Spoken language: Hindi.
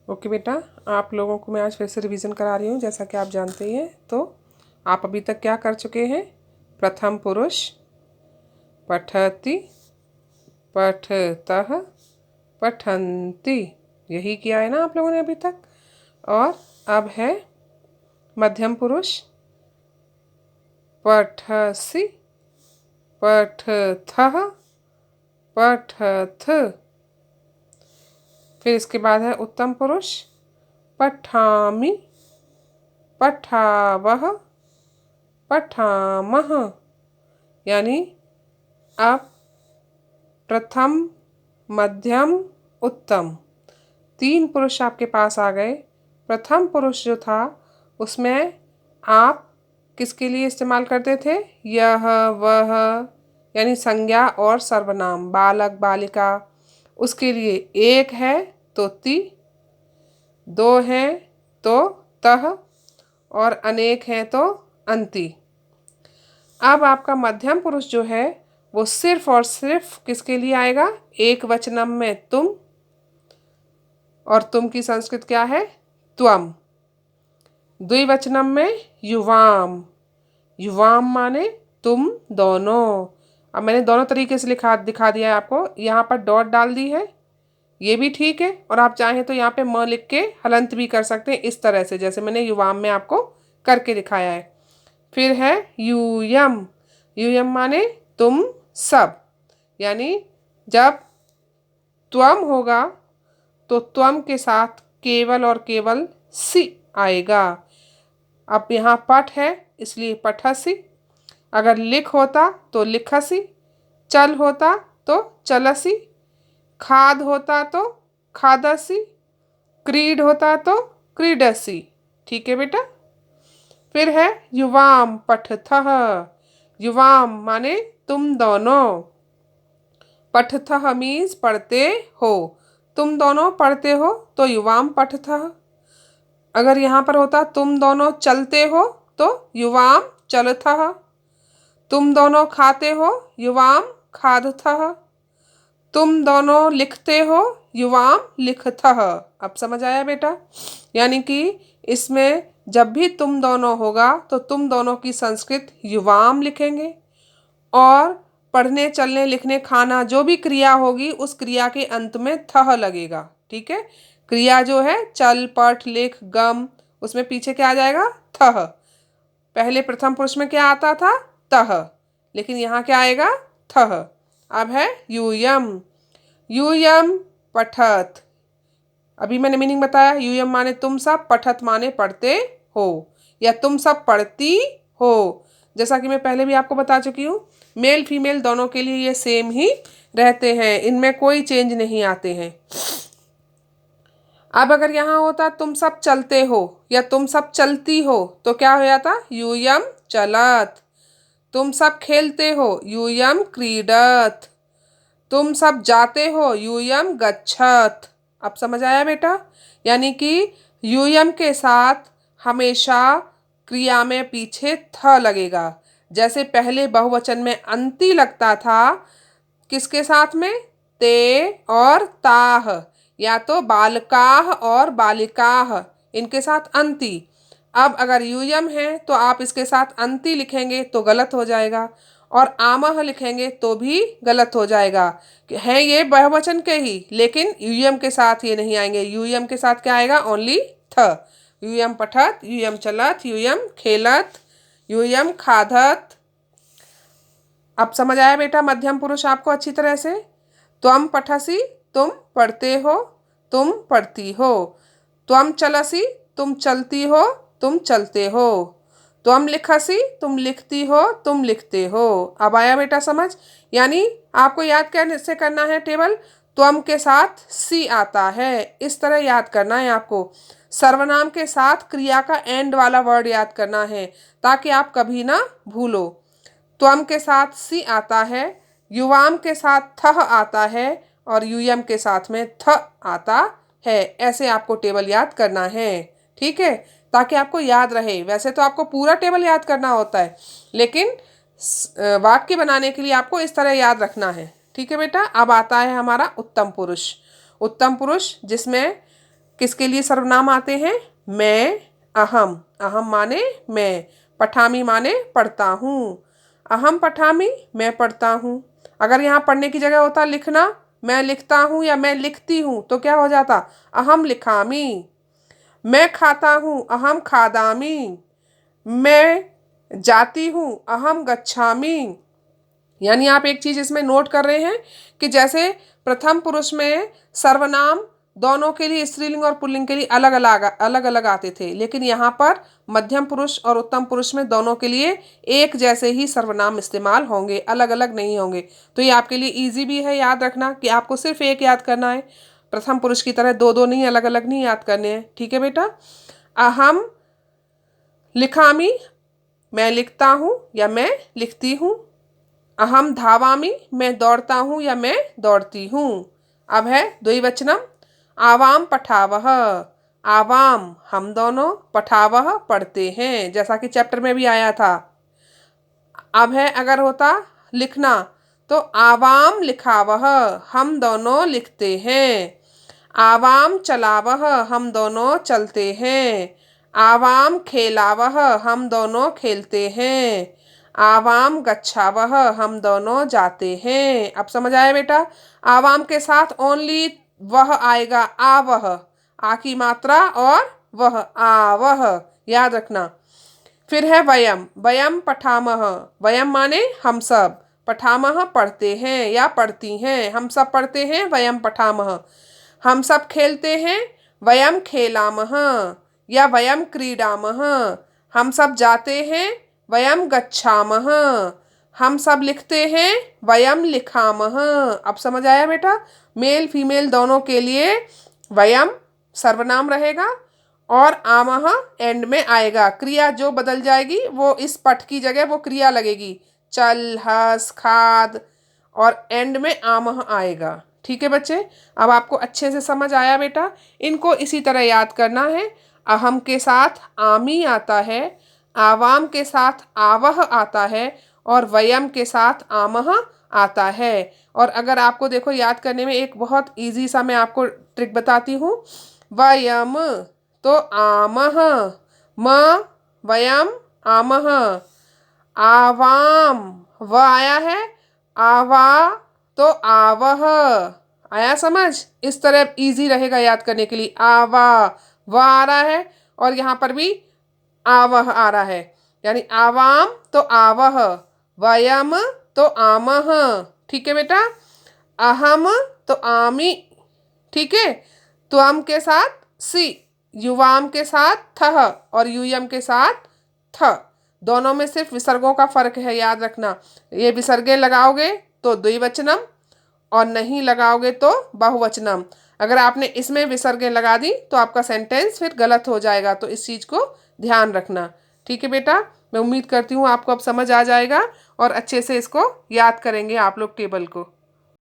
ओके बेटा, आप लोगों को मैं आज फिर से रिवीजन करा रही हूँ। जैसा कि आप जानते ही हैं, तो आप अभी तक क्या कर चुके हैं? प्रथम पुरुष पठति, पठतः, पठन्ति, यही किया है ना आप लोगों ने अभी तक। और अब है मध्यम पुरुष पठसि, पठथः, पठथ। फिर इसके बाद है उत्तम पुरुष पठामि, पठावः, पठामः। यानी अब प्रथम, मध्यम, उत्तम, 3 पुरुष आपके पास आ गए। प्रथम पुरुष जो था उसमें आप किसके लिए इस्तेमाल करते थे? यह, वह, यानी संज्ञा और सर्वनाम, बालक, बालिका। उसके लिए 1 है तो ति, 2 हैं तो तः, और अनेक हैं तो अंति। अब आपका मध्यम पुरुष जो है वो सिर्फ और सिर्फ किसके लिए आएगा? एक वचनम में तुम, और तुम की संस्कृत क्या है? त्वम। द्विवचनम में युवाम, युवाम माने तुम दोनों। अब मैंने दोनों तरीके से दिखा दिया है आपको। यहाँ पर डॉट डाल दी है, ये भी ठीक है, और आप चाहें तो यहाँ पे म लिख के हलंत भी कर सकते हैं, इस तरह से जैसे मैंने युवाम में आपको करके दिखाया है। फिर है यूयम, यूयम माने तुम सब, यानी जब त्वम होगा तो त्वम के साथ केवल और केवल सी आएगा। अब यहाँ पठ है इसलिए पठसी, अगर लिख होता तो लिखसी, चल होता तो चलसी, खाद होता तो खादसी, क्रीड होता तो क्रीडसी। ठीक है बेटा। फिर है युवाम पठथः, युवाम माने तुम दोनों, पठथः मीन्स पढ़ते हो, तुम दोनों पढ़ते हो तो युवाम पठथः। अगर यहाँ पर होता तुम दोनों चलते हो तो युवाम चलथः, तुम दोनों खाते हो युवाम खादथः, तुम दोनों लिखते हो युवाम लिखथः। अब समझ आया बेटा? यानी कि इसमें जब भी तुम दोनों होगा तो तुम दोनों की संस्कृत युवाम लिखेंगे, और पढ़ने, चलने, लिखने, खाना जो भी क्रिया होगी उस क्रिया के अंत में थह लगेगा। ठीक है। क्रिया जो है चल, पढ़, लिख, गम, उसमें पीछे क्या आ जाएगा? थह। पहले प्रथम पुरुष में क्या आता था? तह, लेकिन यहाँ क्या आएगा? थह। अब है यूयम, यूयम पठत। अभी मैंने मीनिंग बताया, यूयम माने तुम सब, पठत माने पढ़ते हो, या तुम सब पढ़ती हो। जैसा कि मैं पहले भी आपको बता चुकी हूँ, मेल फीमेल दोनों के लिए ये सेम ही रहते हैं, इनमें कोई चेंज नहीं आते हैं। अब अगर यहाँ होता तुम सब चलते हो या तुम सब चलती हो तो क्या हो जाता? यूयम चलत। तुम सब खेलते हो यूयम क्रीडत। तुम सब जाते हो यूयम गच्छत। अब समझ आया बेटा? यानी कि यूयम के साथ हमेशा क्रिया में पीछे थ लगेगा। जैसे पहले बहुवचन में अंति लगता था, किसके साथ में? ते और ताह, या तो बालकाह और बालिकाह, इनके साथ अंति। अब अगर यूयम है तो आप इसके साथ अंति लिखेंगे तो गलत हो जाएगा, और आमह लिखेंगे तो भी गलत हो जाएगा। हैं ये बहुवचन के ही, लेकिन यूयम के साथ ये नहीं आएंगे। यूयम के साथ क्या आएगा? ओनली थ। यूयम पठत, यूयम चलत, यूयम खेलत, यूयम खाधत। अब समझ आया बेटा मध्यम पुरुष आपको अच्छी तरह से? त्वम पठसी, तुम पढ़ते हो, तुम पढ़ती हो। त्वम चलसी, तुम चलती हो, तुम चलते हो। त्वम लिखसी, तुम लिखती हो, तुम लिखते हो। अब आया बेटा समझ? यानी आपको याद कैसे करना है टेबल? त्वम के साथ सी आता है, इस तरह याद करना है आपको। सर्वनाम के साथ क्रिया का एंड वाला वर्ड याद करना है, ताकि आप कभी ना भूलो। त्वम के साथ सी आता है, युवाम के साथ थह आता है, और यूयम के साथ में थ आता है। ऐसे आपको टेबल याद करना है। ठीक है, ताकि आपको याद रहे। वैसे तो आपको पूरा टेबल याद करना होता है, लेकिन वाक्य बनाने के लिए आपको इस तरह याद रखना है। ठीक है बेटा। अब आता है हमारा उत्तम पुरुष। उत्तम पुरुष जिसमें किसके लिए सर्वनाम आते हैं? मैं, अहम, अहम माने मैं, पठामी माने पढ़ता हूँ। अहम पठामी, मैं पढ़ता हूँ। अगर यहाँ पढ़ने की जगह होता लिखना, मैं लिखता हूँ या मैं लिखती हूँ, तो क्या हो जाता? अहम लिखामी। मैं खाता हूँ, अहम खादामी। मैं जाती हूँ, अहम गच्छामी। यानी आप एक चीज इसमें नोट कर रहे हैं कि जैसे प्रथम पुरुष में सर्वनाम दोनों के लिए, स्त्रीलिंग और पुल्लिंग के लिए अलग अलग आते थे, लेकिन यहाँ पर मध्यम पुरुष और उत्तम पुरुष में दोनों के लिए एक जैसे ही सर्वनाम इस्तेमाल होंगे, अलग अलग नहीं होंगे। तो ये आपके लिए इजी भी है याद रखना कि आपको सिर्फ एक याद करना है, प्रथम पुरुष की तरह दो दो नहीं, अलग अलग नहीं याद करने हैं। ठीक है बेटा? अहम लिखामी, मैं लिखता हूँ या मैं लिखती हूँ। अहम धावामी, मैं दौड़ता हूँ या मैं दौड़ती हूँ। अब है द्विवचनम, आवाम पठावह। आवाम हम दोनों, पठावह पढ़ते हैं, जैसा कि चैप्टर में भी आया था। अब है अगर होता लिखना तो आवाम लिखावह, हम दोनों लिखते हैं। आवाम चलावह, हम दोनों चलते हैं। आवाम खेलावह, हम दोनों खेलते हैं। आवाम गच्छावह, हम दोनों जाते हैं। अब समझ आया बेटा? आवाम के साथ ओनली वह आएगा, आवह, आ की मात्रा और वह, आवह, याद रखना। फिर है वयम, वयम पठामह। वयम माने हम सब, पठामह पढ़ते हैं या पढ़ती हैं, हम सब पढ़ते हैं, वयम पठामह। हम सब खेलते हैं, वयम खेलामह या वयम क्रीडामह। हम सब जाते हैं, वयम गच्छामह। हम सब लिखते हैं, वयम लिखामह। अब समझ आया बेटा? मेल फीमेल दोनों के लिए वयम सर्वनाम रहेगा और आमह एंड में आएगा। क्रिया जो बदल जाएगी वो इस पठ की जगह वो क्रिया लगेगी, चल, हंस, खाद, और एंड में आमह आएगा। ठीक है बच्चे? अब आपको अच्छे से समझ आया बेटा? इनको इसी तरह याद करना है। अहम के साथ आमी आता है, आवाम के साथ आवह आता है और वयम के साथ आमह आता है। और अगर आपको देखो याद करने में एक बहुत इजी सा मैं आपको ट्रिक बताती हूँ। वयम तो आमह, म वयम आमह। आवाम व आया है, आवा तो आवह, आया समझ? इस तरह इजी रहेगा याद करने के लिए। आवा व आ रहा है और यहाँ पर भी आवह आ रहा है, यानी आवाम तो आवह, वयम तो आमह। ठीक है बेटा? अहम तो आमी। ठीक है? त्वम के साथ सी, युवाम के साथ थह और यूयम के साथ थ। दोनों में सिर्फ विसर्गों का फर्क है, याद रखना। ये विसर्गे लगाओगे तो द्विवचनम और नहीं लगाओगे तो बहुवचनम। अगर आपने इसमें विसर्गे लगा दी तो आपका सेंटेंस फिर गलत हो जाएगा, तो इस चीज़ को ध्यान रखना। ठीक है बेटा? मैं उम्मीद करती हूँ आपको अब समझ आ जाएगा और अच्छे से इसको याद करेंगे आप लोग टेबल को।